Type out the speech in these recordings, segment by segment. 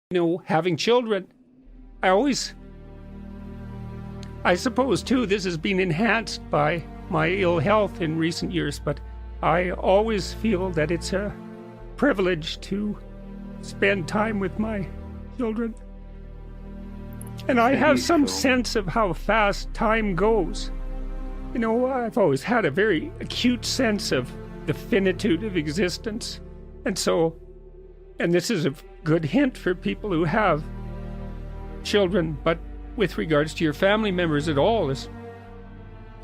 Having children, I suppose too, this has been enhanced by my ill health in recent years, but I always feel that it's a privilege to spend time with my children. And I have some sense of how fast time goes. I've always had a very acute sense of the finitude of existence. And this is a good hint for people who have children, but with regards to your family members at all, is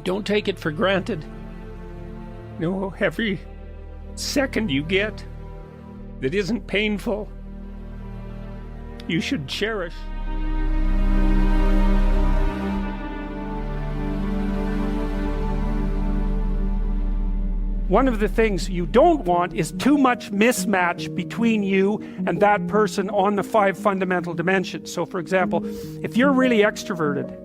don't take it for granted. Every second you get that isn't painful, you should cherish. One of the things you don't want is too much mismatch between you and that person on the 5 fundamental dimensions. So for example, if you're really extroverted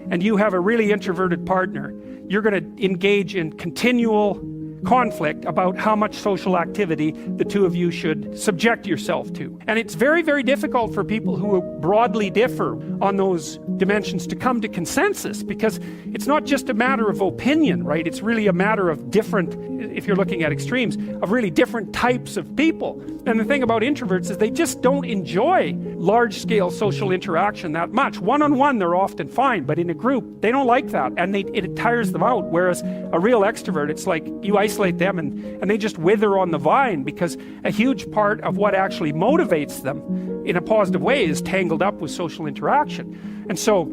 and you have a really introverted partner, you're going to engage in continual conflict about how much social activity the two of you should subject yourself to. And it's very, very difficult for people who broadly differ on those dimensions to come to consensus, because it's not just a matter of opinion, right? It's really a matter of different, if you're looking at extremes, of really different types of people. And the thing about introverts is they just don't enjoy large-scale social interaction that much. One-on-one they're often fine, but in a group they don't like that, and it tires them out. Whereas a real extrovert, it's like you isolate them and they just wither on the vine, because a huge part of what actually motivates them in a positive way is tangled up with social interaction. And so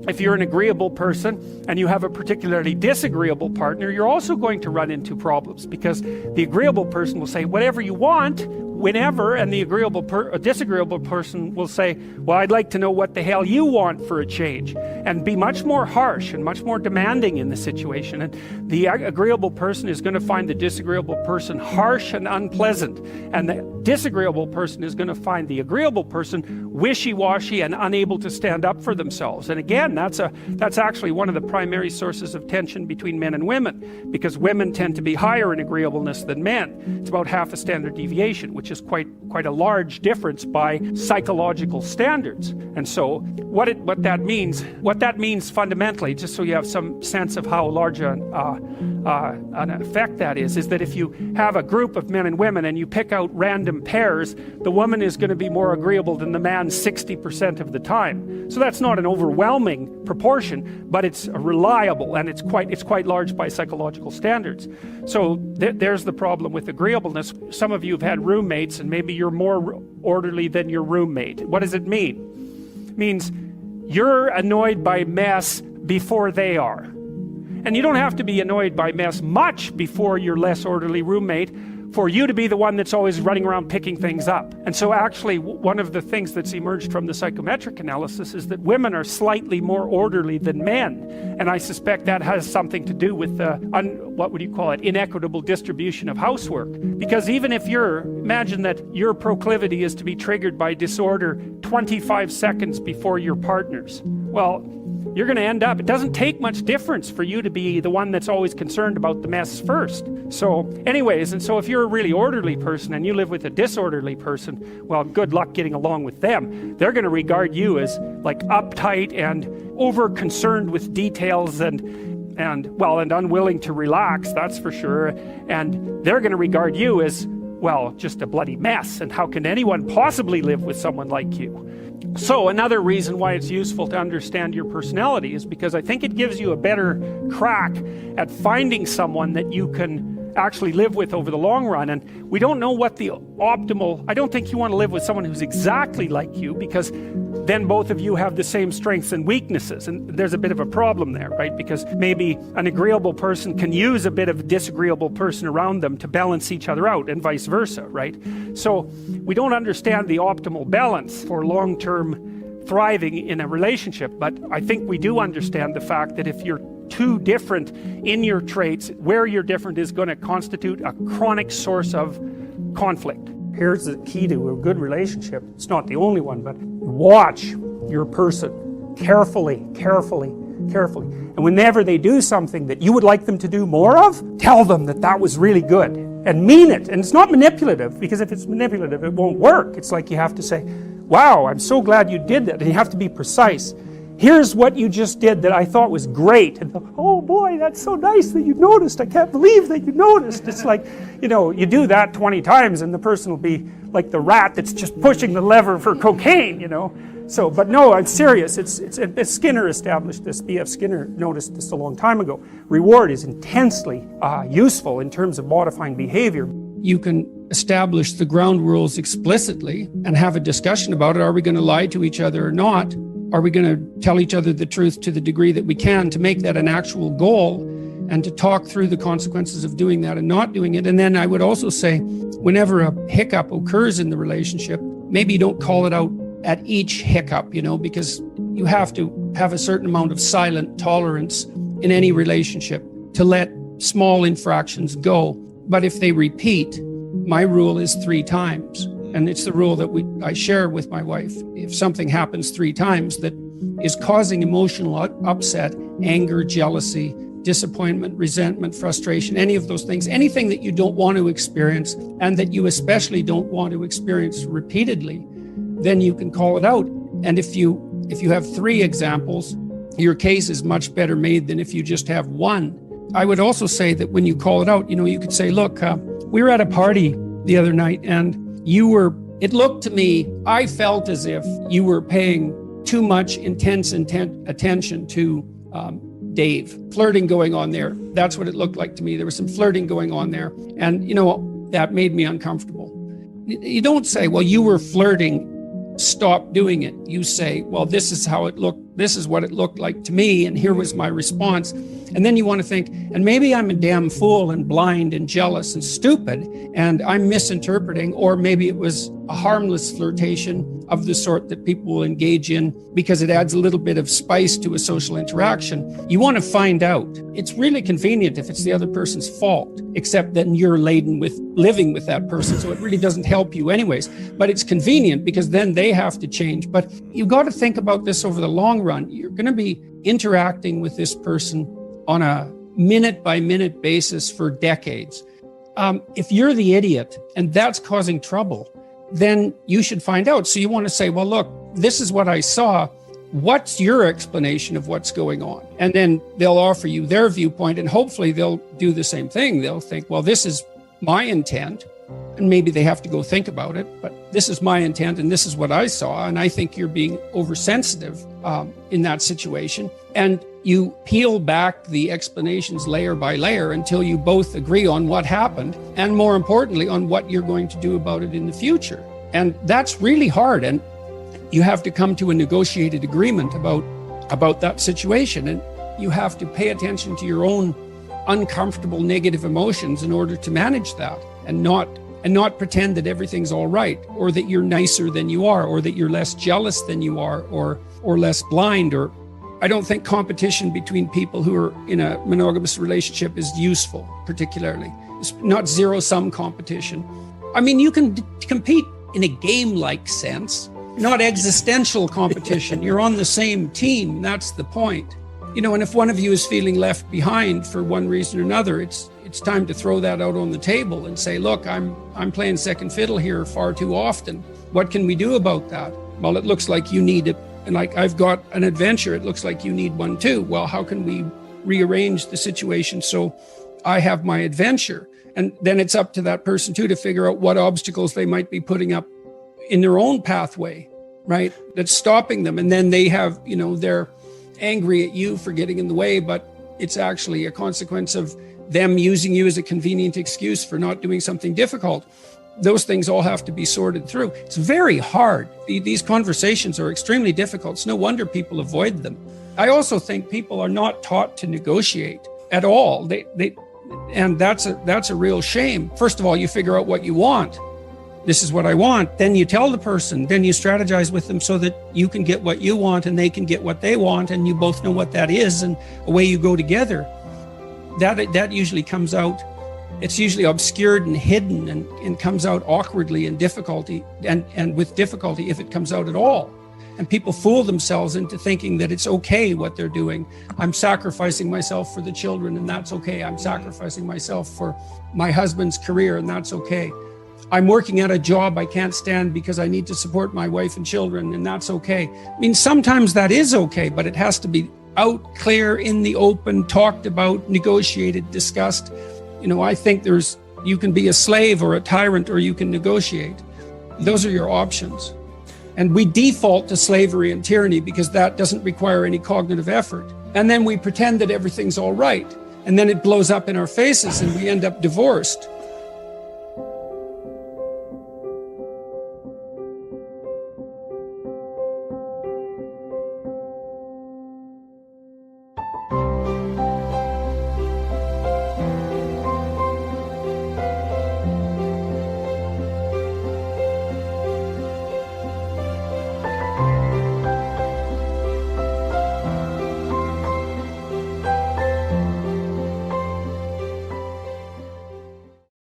if you're an agreeable person and you have a particularly disagreeable partner, you're also going to run into problems, because the agreeable person will say whatever you want whenever, and the disagreeable person will say, well, I'd like to know what the hell you want for a change, and be much more harsh and much more demanding in the situation. And the agreeable person is going to find the disagreeable person harsh and unpleasant, and the disagreeable person is going to find the agreeable person wishy-washy and unable to stand up for themselves. And again, that's actually one of the primary sources of tension between men and women, because women tend to be higher in agreeableness than men. It's about half a standard deviation, which is quite a large difference by psychological standards. And so what that means fundamentally, just so you have some sense of how large an effect that is that if you have a group of men and women and you pick out random pairs, the woman is going to be more agreeable than the man 60% of the time. So that's not an overwhelming proportion, but it's reliable, and it's quite large by psychological standards. So there's the problem with agreeableness. Some of you have had roommates, and maybe you're more orderly than your roommate. What does it mean? It means you're annoyed by mess before they are. And you don't have to be annoyed by mess much before your less orderly roommate for you to be the one that's always running around picking things up. And so actually one of the things that's emerged from the psychometric analysis is that women are slightly more orderly than men. And I suspect that has something to do with the, what would you call it, inequitable distribution of housework. Because even if imagine that your proclivity is to be triggered by disorder 25 seconds before your partner's. Well, you're going to end up, it doesn't take much difference for you to be the one that's always concerned about the mess first. So anyways, and so if you're a really orderly person and you live with a disorderly person, well, good luck getting along with them. They're going to regard you as like uptight and over concerned with details and unwilling to relax, that's for sure. And they're going to regard you as, well, just a bloody mess. And how can anyone possibly live with someone like you? So another reason why it's useful to understand your personality is because I think it gives you a better crack at finding someone that you can actually live with over the long run. And we don't know what the optimal, I don't think you want to live with someone who's exactly like you, because then both of you have the same strengths and weaknesses, and there's a bit of a problem there, right? Because maybe an agreeable person can use a bit of a disagreeable person around them to balance each other out, and vice versa, right? So we don't understand the optimal balance for long-term thriving in a relationship, but I think we do understand the fact that if you're too different in your traits, where you're different is going to constitute a chronic source of conflict. Here's the key to a good relationship. It's not the only one, but watch your person carefully. And whenever they do something that you would like them to do more of, tell them that was really good and mean it. And it's not manipulative, because if it's manipulative, it won't work. It's like you have to say, wow, I'm so glad you did that. And you have to be precise. Here's what you just did that I thought was great. And oh boy, that's so nice that you noticed. I can't believe that you noticed. It's like, you know, you do that 20 times and the person will be like the rat that's just pushing the lever for cocaine, you know. So, but no, I'm serious. It's Skinner established this. B.F. Skinner noticed this a long time ago. Reward is intensely useful in terms of modifying behavior. You can establish the ground rules explicitly and have a discussion about it. Are we going to lie to each other or not? Are we going to tell each other the truth to the degree that we can, to make that an actual goal and to talk through the consequences of doing that and not doing it? And then I would also say, whenever a hiccup occurs in the relationship, maybe you don't call it out at each hiccup, you know, because you have to have a certain amount of silent tolerance in any relationship to let small infractions go. But if they repeat, my rule is 3 times. And it's the rule that I share with my wife. If something happens 3 times that is causing emotional upset, anger, jealousy, disappointment, resentment, frustration, any of those things, anything that you don't want to experience and that you especially don't want to experience repeatedly, then you can call it out. And if you have 3 examples, your case is much better made than if you just have 1. I would also say that when you call it out, you know, you could say, look, we were at a party the other night and it looked to me, I felt as if you were paying too much intense attention to Dave. Flirting going on there. That's what it looked like to me. There was some flirting going on there. And, you know, that made me uncomfortable. You don't say, well, you were flirting, stop doing it. You say, well, this is how it looked. This is what it looked like to me. And here was my response. And then you want to think, and maybe I'm a damn fool and blind and jealous and stupid, and I'm misinterpreting, or maybe it was a harmless flirtation of the sort that people will engage in because it adds a little bit of spice to a social interaction. You want to find out. It's really convenient if it's the other person's fault, except then you're laden with living with that person, so it really doesn't help you anyways. But it's convenient because then they have to change. But you've got to think about this over the long run. You're going to be interacting with this person on a minute-by-minute basis for decades. If you're the idiot and that's causing trouble, then you should find out. So you want to say, well, look, this is what I saw. What's your explanation of what's going on? And then they'll offer you their viewpoint, and hopefully they'll do the same thing. They'll think, well, this is my intent. And maybe they have to go think about it, but this is my intent and this is what I saw. And I think you're being oversensitive in that situation. And you peel back the explanations layer by layer until you both agree on what happened, and more importantly, on what you're going to do about it in the future. And that's really hard. And you have to come to a negotiated agreement about that situation. And you have to pay attention to your own uncomfortable negative emotions in order to manage that, and not pretend that everything's all right, or that you're nicer than you are, or that you're less jealous than you are, or less blind. Or I don't think competition between people who are in a monogamous relationship is useful, particularly. It's not zero-sum competition. I mean, you can compete in a game-like sense, not existential competition. You're on the same team. That's the point. You know, and if one of you is feeling left behind for one reason or another, it's time to throw that out on the table and say, look, I'm playing second fiddle here far too often. What can we do about that? Well, it looks like you need it. And like I've got an adventure, it looks like you need one too. Well, how can we rearrange the situation so I have my adventure? And then it's up to that person too to figure out what obstacles they might be putting up in their own pathway, right? That's stopping them. And then they have, you know, they're angry at you for getting in the way, but it's actually a consequence of them using you as a convenient excuse for not doing something difficult. Those things all have to be sorted through. It's very hard. These conversations are extremely difficult. It's no wonder people avoid them. I also think people are not taught to negotiate at all. And that's a real shame. First of all, you figure out what you want. This is what I want. Then you tell the person, then you strategize with them so that you can get what you want and they can get what they want, and you both know what that is, and away you go together. That usually comes out, it's usually obscured and hidden and comes out awkwardly and difficulty, and with difficulty if it comes out at all. And people fool themselves into thinking that it's okay what they're doing. I'm sacrificing myself for the children, and that's okay. I'm sacrificing myself for my husband's career, and that's okay. I'm working at a job I can't stand because I need to support my wife and children, and that's okay. I mean, sometimes that is okay, but it has to be out, clear, in the open, talked about, negotiated, discussed. You know, I think you can be a slave or a tyrant, or you can negotiate. Those are your options. And we default to slavery and tyranny because that doesn't require any cognitive effort. And then we pretend that everything's all right. And then it blows up in our faces and we end up divorced.